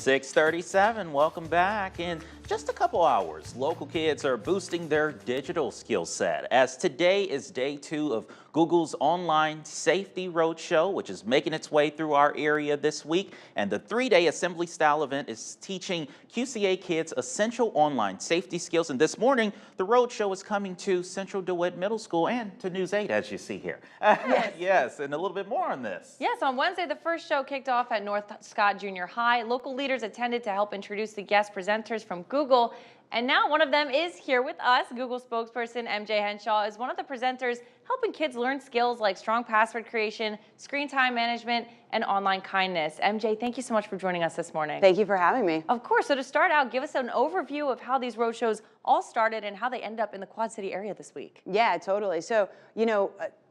6:37, welcome back. In just a couple hours, local kids are boosting their digital skill set, as today is day 2 of Google's Online Safety Roadshow, which is making its way through our area this week. And the 3-day assembly style event is teaching QCA kids essential online safety skills. And this morning, the roadshow is coming to Central DeWitt Middle School and to News 8, as you see here. Yes. Yes, and a little bit more on this. Yes, on Wednesday, the first show kicked off at North Scott Junior High. Local leaders attended to help introduce the guest presenters from Google. And now one of them is here with us. Google spokesperson MJ Henshaw is one of the presenters helping kids learn skills like strong password creation, screen time management, and online kindness. MJ, thank you so much for joining us this morning. Thank you for having me. Of course. So to start out, give us an overview of how these roadshows all started and how they end up in the Quad City area this week. Yeah, totally. So,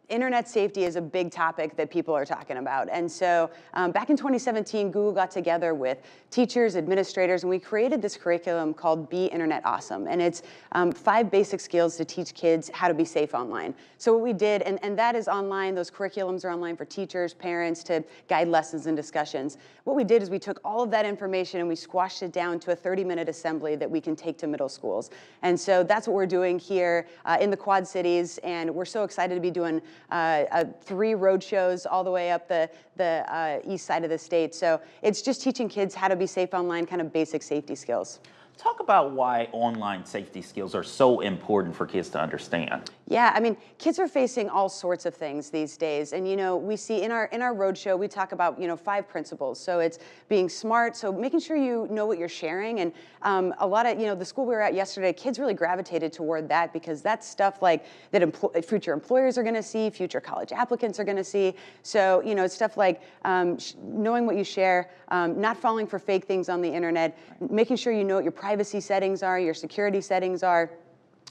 internet safety is a big topic that people are talking about. And so back in 2017, Google got together with teachers, administrators, and we created this curriculum called Be Internet Awesome. And it's 5 basic skills to teach kids how to be safe online. So what we did, and that is online, those curriculums are online for teachers, parents to guide lessons and discussions. What we did is we took all of that information and we squashed it down to a 30-minute assembly that we can take to middle schools. And so that's what we're doing here in the Quad Cities. And we're so excited to be doing 3 road shows all the way up the east side of the state. So it's just teaching kids how to be safe online, kind of basic safety skills. Talk about why online safety skills are so important for kids to understand. Yeah, I mean, kids are facing all sorts of things these days. And, we see in our roadshow, we talk about, 5 principles. So it's being smart, so making sure you know what you're sharing. And a lot of, the school we were at yesterday, kids really gravitated toward that because that's stuff like that future employers are going to see, future college applicants are going to see. So, it's stuff like knowing what you share, not falling for fake things on the internet, making sure you know what your privacy settings are, your security settings are.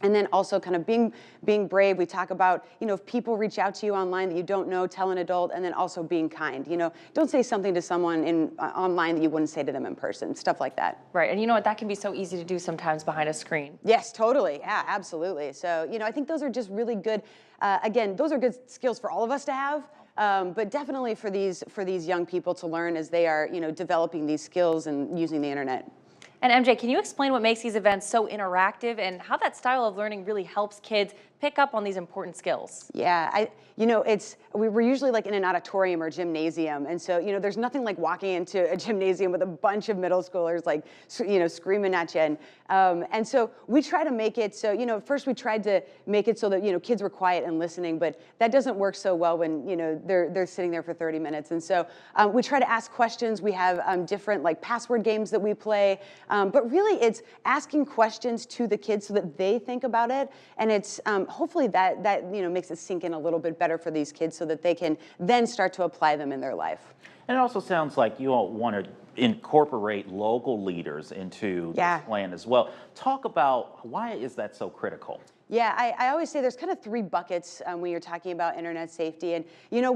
And then also kind of being brave. We talk about, if people reach out to you online that you don't know, tell an adult, and then also being kind. Don't say something to someone online that you wouldn't say to them in person, stuff like that. Right, and you know what, that can be so easy to do sometimes behind a screen. Yes, totally, yeah, absolutely. So, I think those are just really good, again, those are good skills for all of us to have. But definitely for these young people to learn as they are, developing these skills and using the internet. And MJ, can you explain what makes these events so interactive and how that style of learning really helps kids pick up on these important skills? Yeah, we're usually like in an auditorium or gymnasium, and so there's nothing like walking into a gymnasium with a bunch of middle schoolers like screaming at you, and so we try to make it so first we tried to make it so that kids were quiet and listening, but that doesn't work so well when they're sitting there for 30 minutes, and so we try to ask questions. We have different like password games that we play, but really it's asking questions to the kids so that they think about it, and it's hopefully that makes it sink in a little bit better for these kids so that they can then start to apply them in their life. And it also sounds like you all want to incorporate local leaders into this plan as well. Talk about why is that so critical? Yeah, I always say there's kind of 3 buckets when you're talking about internet safety. And,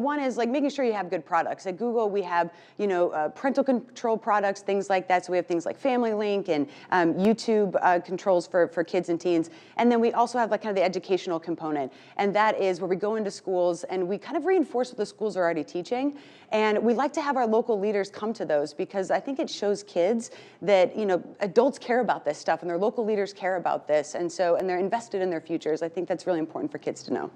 one is like making sure you have good products. At Google, we have, parental control products, things like that. So we have things like Family Link and YouTube controls for kids and teens. And then we also have like kind of the educational component. And that is where we go into schools and we kind of reinforce what the schools are already teaching. And we like to have our local leaders come to those because I think it shows kids that, adults care about this stuff and their local leaders care about this. And they're invested in their futures. I think that's really important for kids to know.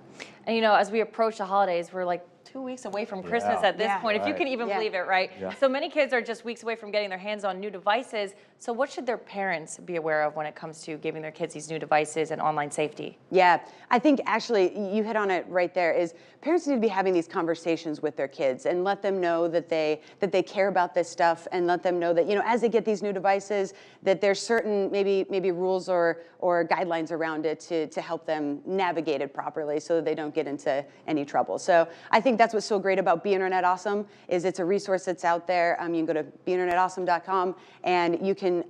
And as we approach the holidays, we're like 2 weeks away from Christmas at this point, if you can even believe it, right? Yeah. So many kids are just weeks away from getting their hands on new devices. So what should their parents be aware of when it comes to giving their kids these new devices and online safety? Yeah, I think actually you hit on it right there is parents need to be having these conversations with their kids and let them know that they care about this stuff and let them know that, as they get these new devices, that there's certain maybe rules or guidelines around it to help them navigate it properly so that they don't get into any trouble. So I think that's what's so great about Be Internet Awesome is it's a resource that's out there. You can go to beinternetawesome.com and you can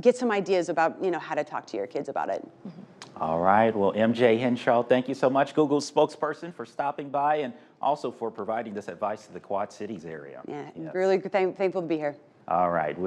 get some ideas about how to talk to your kids about it. Mm-hmm. All right. Well, MJ Henshaw, thank you so much, Google's spokesperson, for stopping by and also for providing this advice to the Quad Cities area. Yeah, really thankful to be here. All right.